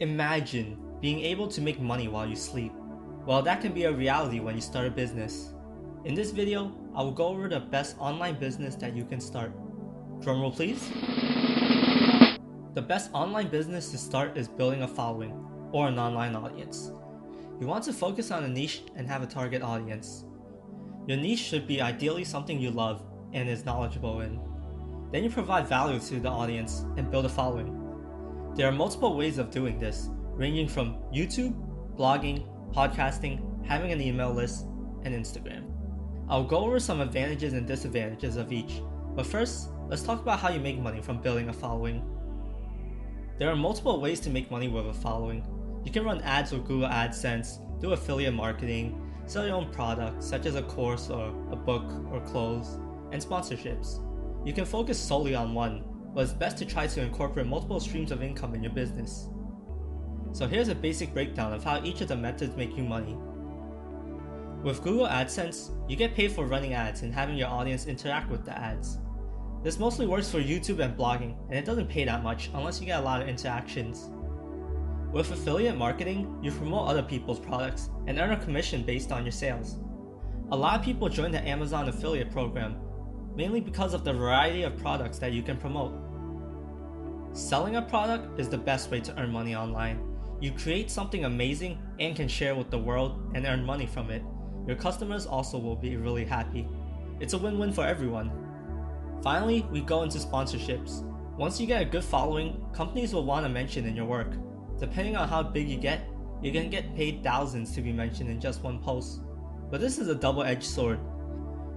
Imagine being able to make money while you sleep. Well, that can be a reality when you start a business. In this video, I will go over the best online business that you can start. Drumroll please. The best online business to start is building a following, or an online audience. You want to focus on a niche and have a target audience. Your niche should be ideally something you love and is knowledgeable in. Then you provide value to the audience and build a following. There are multiple ways of doing this, ranging from YouTube, blogging, podcasting, having an email list, and Instagram. I'll go over some advantages and disadvantages of each, but first, let's talk about how you make money from building a following. There are multiple ways to make money with a following. You can run ads with Google AdSense, do affiliate marketing, sell your own products such as a course or a book or clothes, and sponsorships. You can focus solely on one, but it's best to try to incorporate multiple streams of income in your business. So here's a basic breakdown of how each of the methods make you money. With Google AdSense, you get paid for running ads and having your audience interact with the ads. This mostly works for YouTube and blogging, and it doesn't pay that much unless you get a lot of interactions. With affiliate marketing, you promote other people's products and earn a commission based on your sales. A lot of people join the Amazon affiliate program, mainly because of the variety of products that you can promote. Selling a product is the best way to earn money online. You create something amazing and can share with the world and earn money from it. Your customers also will be really happy. It's a win-win for everyone. Finally, we go into sponsorships. Once you get a good following, companies will want to mention in your work. Depending on how big you can get paid thousands to be mentioned in just one post. But this is a double-edged sword.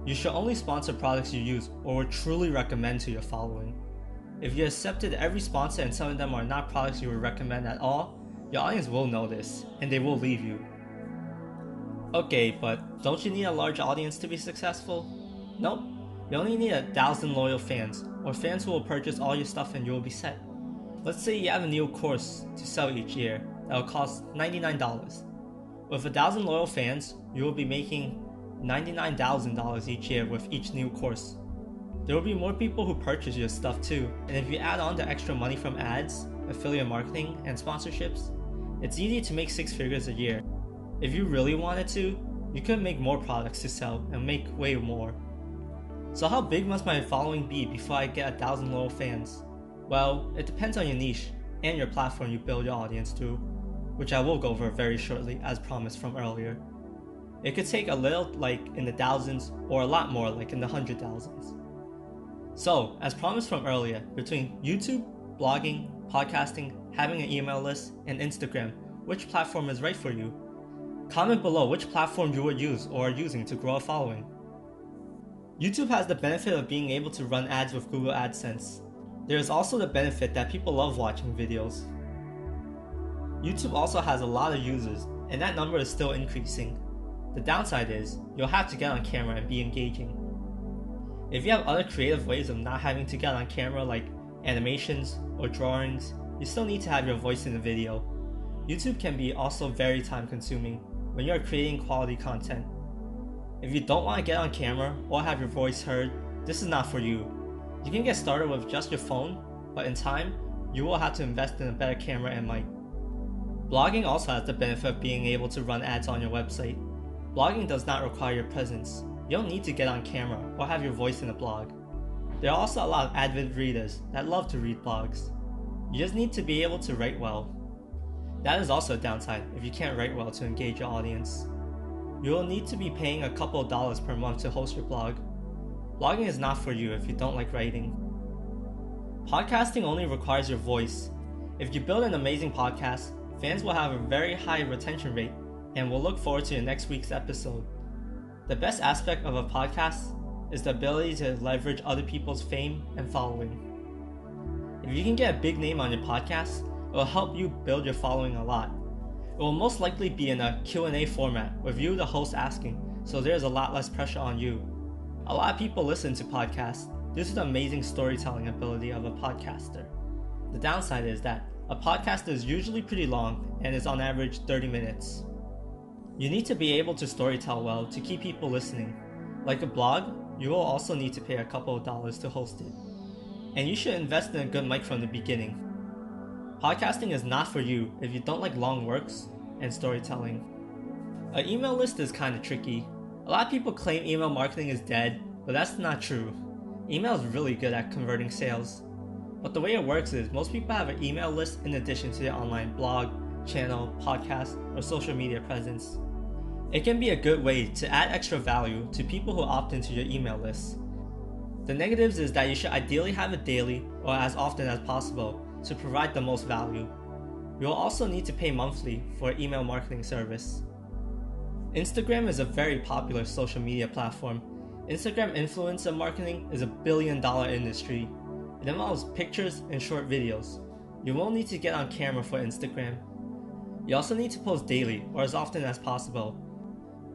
You should only sponsor products you use or would truly recommend to your following. If you accepted every sponsor and some of them are not products you would recommend at all, your audience will know this and they will leave you. Okay, but don't you need a large audience to be successful? Nope. You only need 1,000 loyal fans, or fans who will purchase all your stuff and you will be set. Let's say you have a new course to sell each year that will cost $99. With 1,000 loyal fans, you will be making $99,000 each year with each new course. There will be more people who purchase your stuff too, and if you add on the extra money from ads, affiliate marketing, and sponsorships, it's easy to make 6 figures a year. If you really wanted to, you could make more products to sell and make way more. So how big must my following be before I get 1,000 loyal fans? Well, it depends on your niche and your platform you build your audience to, which I will go over very shortly as promised from earlier. It could take a little like in the thousands or a lot more like in the 100,000s. So, as promised from earlier, between YouTube, blogging, podcasting, having an email list, and Instagram, which platform is right for you? Comment below which platform you would use or are using to grow a following. YouTube has the benefit of being able to run ads with Google AdSense. There is also the benefit that people love watching videos. YouTube also has a lot of users, and that number is still increasing. The downside is, you'll have to get on camera and be engaging. If you have other creative ways of not having to get on camera like animations or drawings, you still need to have your voice in the video. YouTube can be also very time consuming when you are creating quality content. If you don't want to get on camera or have your voice heard, this is not for you. You can get started with just your phone, but in time, you will have to invest in a better camera and mic. Blogging also has the benefit of being able to run ads on your website. Blogging does not require your presence. You don't need to get on camera or have your voice in a blog. There are also a lot of avid readers that love to read blogs. You just need to be able to write well. That is also a downside if you can't write well to engage your audience. You will need to be paying a couple of dollars per month to host your blog. Blogging is not for you if you don't like writing. Podcasting only requires your voice. If you build an amazing podcast, fans will have a very high retention rate and will look forward to your next week's episode. The best aspect of a podcast is the ability to leverage other people's fame and following. If you can get a big name on your podcast, it will help you build your following a lot. It will most likely be in a Q&A format with you the host asking, so there's a lot less pressure on you. A lot of people listen to podcasts due to the amazing storytelling ability of a podcaster. The downside is that a podcast is usually pretty long and is on average 30 minutes. You need to be able to storytell well to keep people listening. Like a blog, you will also need to pay a couple of dollars to host it. And you should invest in a good mic from the beginning. Podcasting is not for you if you don't like long works and storytelling. An email list is kind of tricky. A lot of people claim email marketing is dead, but that's not true. Email is really good at converting sales. But the way it works is most people have an email list in addition to their online blog, channel, podcast, or social media presence. It can be a good way to add extra value to people who opt into your email list. The negatives is that you should ideally have it daily or as often as possible to provide the most value. You will also need to pay monthly for an email marketing service. Instagram is a very popular social media platform. Instagram influencer marketing is $1 billion industry. It involves pictures and short videos. You won't need to get on camera for Instagram. You also need to post daily or as often as possible.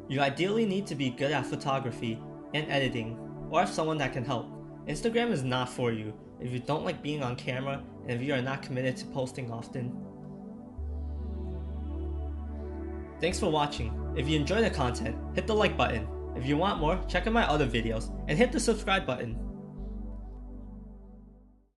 You ideally need to be good at photography and editing, or have someone that can help. Instagram is not for you if you don't like being on camera and if you are not committed to posting often. Thanks for watching. If you enjoy the content, hit the like button. If you want more, check out my other videos and hit the subscribe button.